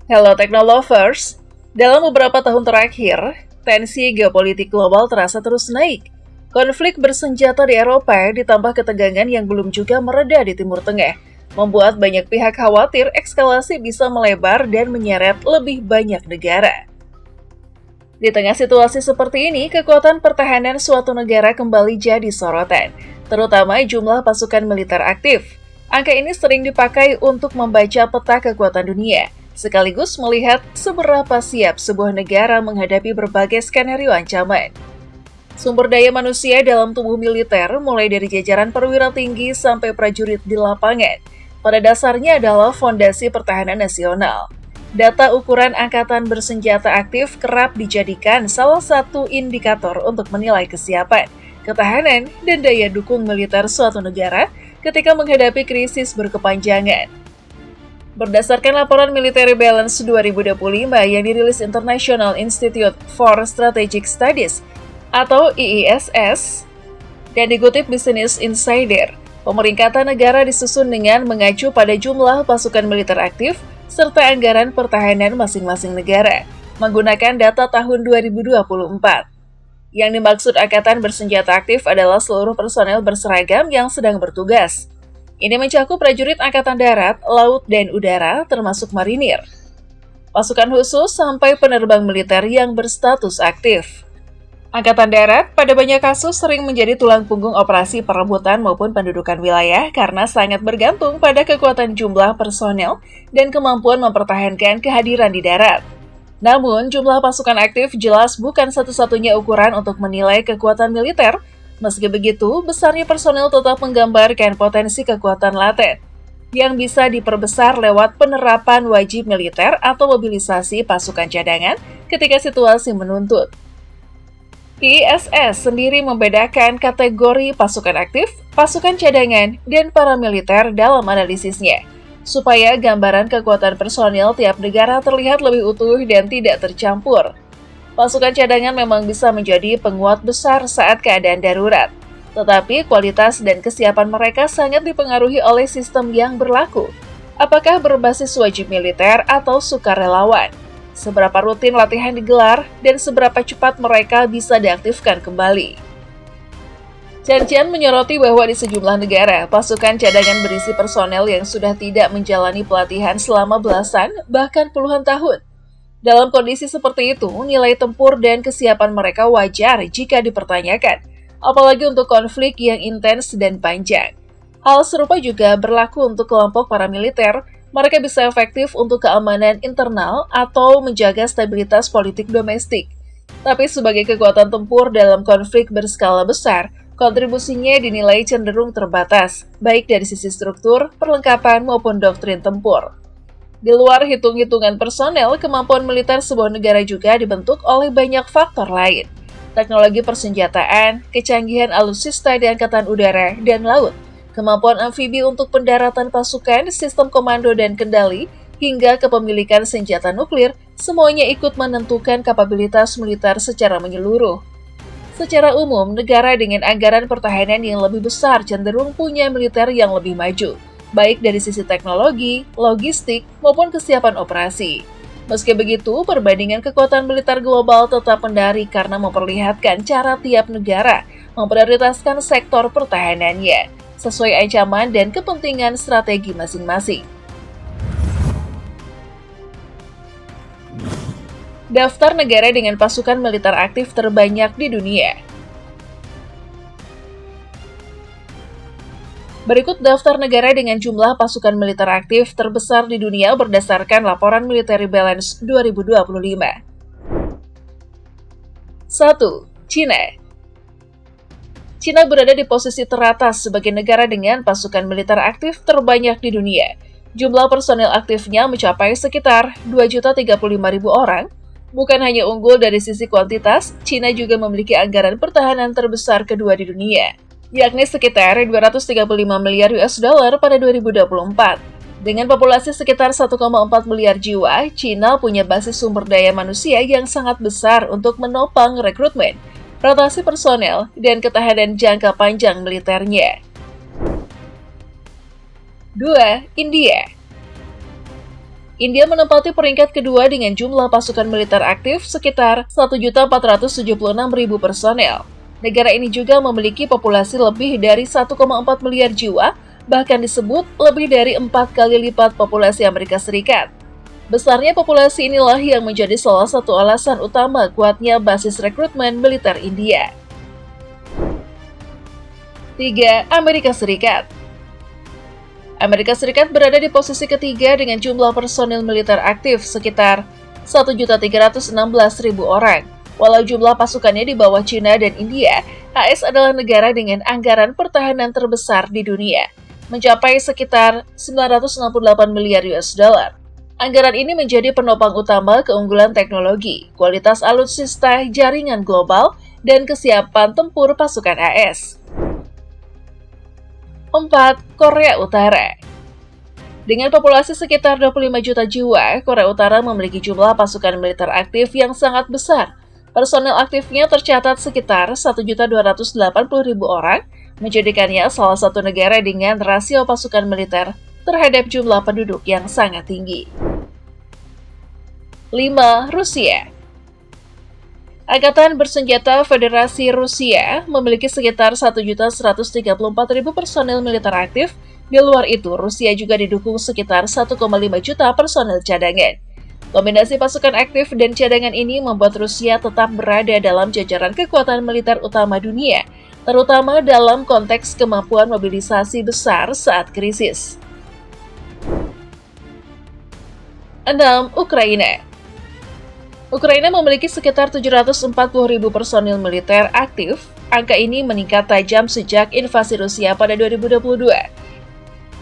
Hello Technolovers, dalam beberapa tahun terakhir, tensi geopolitik global terasa terus naik. Konflik bersenjata di Eropa ditambah ketegangan yang belum juga mereda di Timur Tengah, membuat banyak pihak khawatir eskalasi bisa melebar dan menyeret lebih banyak negara. Di tengah situasi seperti ini, kekuatan pertahanan suatu negara kembali jadi sorotan, terutama jumlah pasukan militer aktif. Angka ini sering dipakai untuk membaca peta kekuatan dunia, sekaligus melihat seberapa siap sebuah negara menghadapi berbagai skenario ancaman. Sumber daya manusia dalam tubuh militer, mulai dari jajaran perwira tinggi sampai prajurit di lapangan, pada dasarnya adalah fondasi pertahanan nasional. Data ukuran angkatan bersenjata aktif kerap dijadikan salah satu indikator untuk menilai kesiapan, ketahanan, dan daya dukung militer suatu negara ketika menghadapi krisis berkepanjangan. Berdasarkan laporan Military Balance 2025 yang dirilis International Institute for Strategic Studies atau IISS dan dikutip Business Insider, pemeringkatan negara disusun dengan mengacu pada jumlah pasukan militer aktif serta anggaran pertahanan masing-masing negara, menggunakan data tahun 2024. Yang dimaksud angkatan bersenjata aktif adalah seluruh personel berseragam yang sedang bertugas. Ini mencakup prajurit Angkatan Darat, Laut, dan Udara, termasuk marinir, pasukan khusus, sampai penerbang militer yang berstatus aktif. Angkatan Darat pada banyak kasus sering menjadi tulang punggung operasi perebutan maupun pendudukan wilayah karena sangat bergantung pada kekuatan jumlah personel dan kemampuan mempertahankan kehadiran di darat. Namun, jumlah pasukan aktif jelas bukan satu-satunya ukuran untuk menilai kekuatan militer. Meski begitu, besarnya personel tetap menggambarkan potensi kekuatan laten yang bisa diperbesar lewat penerapan wajib militer atau mobilisasi pasukan cadangan ketika situasi menuntut. IISS sendiri membedakan kategori pasukan aktif, pasukan cadangan, dan paramiliter dalam analisisnya, supaya gambaran kekuatan personil tiap negara terlihat lebih utuh dan tidak tercampur. Pasukan cadangan memang bisa menjadi penguat besar saat keadaan darurat, tetapi kualitas dan kesiapan mereka sangat dipengaruhi oleh sistem yang berlaku. Apakah berbasis wajib militer atau sukarelawan? Seberapa rutin latihan digelar, dan seberapa cepat mereka bisa diaktifkan kembali? Chen Qian menyoroti bahwa di sejumlah negara, pasukan cadangan berisi personel yang sudah tidak menjalani pelatihan selama belasan, bahkan puluhan tahun. Dalam kondisi seperti itu, nilai tempur dan kesiapan mereka wajar jika dipertanyakan, apalagi untuk konflik yang intens dan panjang. Hal serupa juga berlaku untuk kelompok paramiliter. Mereka bisa efektif untuk keamanan internal atau menjaga stabilitas politik domestik. Tapi sebagai kekuatan tempur dalam konflik berskala besar, kontribusinya dinilai cenderung terbatas, baik dari sisi struktur, perlengkapan, maupun doktrin tempur. Di luar hitung-hitungan personel, kemampuan militer sebuah negara juga dibentuk oleh banyak faktor lain. Teknologi persenjataan, kecanggihan alutsista di angkatan udara dan laut, kemampuan amfibi untuk pendaratan pasukan, sistem komando dan kendali, hingga kepemilikan senjata nuklir, semuanya ikut menentukan kapabilitas militer secara menyeluruh. Secara umum, negara dengan anggaran pertahanan yang lebih besar cenderung punya militer yang lebih maju, baik dari sisi teknologi, logistik, maupun kesiapan operasi. Meski begitu, perbandingan kekuatan militer global tetap menarik karena memperlihatkan cara tiap negara memprioritaskan sektor pertahanannya, sesuai ancaman dan kepentingan strategi masing-masing. Daftar negara dengan pasukan militer aktif terbanyak di dunia. Berikut daftar negara dengan jumlah pasukan militer aktif terbesar di dunia berdasarkan laporan Military Balance 2025. 1. China. China berada di posisi teratas sebagai negara dengan pasukan militer aktif terbanyak di dunia. Jumlah personel aktifnya mencapai sekitar 2.035.000 orang. Bukan hanya unggul dari sisi kuantitas, China juga memiliki anggaran pertahanan terbesar kedua di dunia, yakni sekitar 235 miliar US dollar pada 2024. Dengan populasi sekitar 1,4 miliar jiwa, China punya basis sumber daya manusia yang sangat besar untuk menopang rekrutmen, rotasi personel, dan ketahanan jangka panjang militernya. 2. India. India menempati peringkat kedua dengan jumlah pasukan militer aktif sekitar 1.476.000 personel. Negara ini juga memiliki populasi lebih dari 1,4 miliar jiwa, bahkan disebut lebih dari 4 kali lipat populasi Amerika Serikat. Besarnya populasi inilah yang menjadi salah satu alasan utama kuatnya basis rekrutmen militer India. 3. Amerika Serikat. Amerika Serikat berada di posisi ketiga dengan jumlah personil militer aktif sekitar 1.316.000 orang. Walau jumlah pasukannya di bawah China dan India, AS adalah negara dengan anggaran pertahanan terbesar di dunia, mencapai sekitar 968 miliar US dollar. Anggaran ini menjadi penopang utama keunggulan teknologi, kualitas alutsista jaringan global, dan kesiapan tempur pasukan AS. 4. Korea Utara. Dengan populasi sekitar 25 juta jiwa, Korea Utara memiliki jumlah pasukan militer aktif yang sangat besar. Personel aktifnya tercatat sekitar 1.280.000 orang, menjadikannya salah satu negara dengan rasio pasukan militer terhadap jumlah penduduk yang sangat tinggi. 5. Rusia. Angkatan Bersenjata Federasi Rusia memiliki sekitar 1.134.000 personel militer aktif. Di luar itu, Rusia juga didukung sekitar 1,5 juta personel cadangan. Kombinasi pasukan aktif dan cadangan ini membuat Rusia tetap berada dalam jajaran kekuatan militer utama dunia, terutama dalam konteks kemampuan mobilisasi besar saat krisis. 6. Ukraina. Ukraina memiliki sekitar 740.000 personil militer aktif. Angka ini meningkat tajam sejak invasi Rusia pada 2022.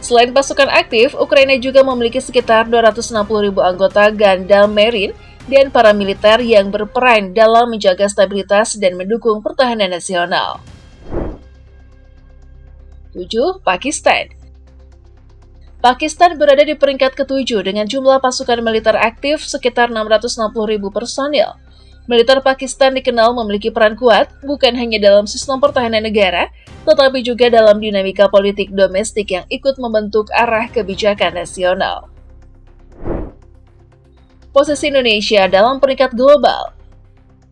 Selain pasukan aktif, Ukraina juga memiliki sekitar 260.000 anggota Ganda Marine dan paramiliter yang berperan dalam menjaga stabilitas dan mendukung pertahanan nasional. 7. Pakistan. Pakistan berada di peringkat ke-7 dengan jumlah pasukan militer aktif sekitar 660.000 personil. Militer Pakistan dikenal memiliki peran kuat bukan hanya dalam sistem pertahanan negara, tetapi juga dalam dinamika politik domestik yang ikut membentuk arah kebijakan nasional. Posisi Indonesia dalam peringkat global.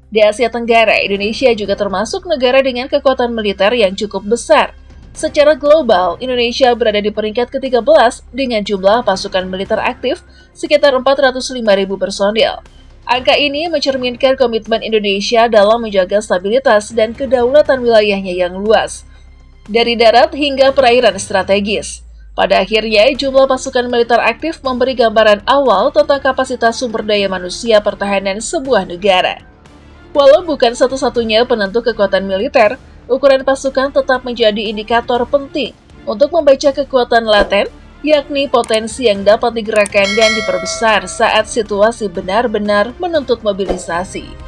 Di Asia Tenggara, Indonesia juga termasuk negara dengan kekuatan militer yang cukup besar. Secara global, Indonesia berada di peringkat ke-13 dengan jumlah pasukan militer aktif sekitar 405.000 personil. Angka ini mencerminkan komitmen Indonesia dalam menjaga stabilitas dan kedaulatan wilayahnya yang luas, dari darat hingga perairan strategis. Pada akhirnya, jumlah pasukan militer aktif memberi gambaran awal tentang kapasitas sumber daya manusia pertahanan sebuah negara. Walau bukan satu-satunya penentu kekuatan militer, ukuran pasukan tetap menjadi indikator penting untuk membaca kekuatan laten, yakni potensi yang dapat digerakkan dan diperbesar saat situasi benar-benar menuntut mobilisasi.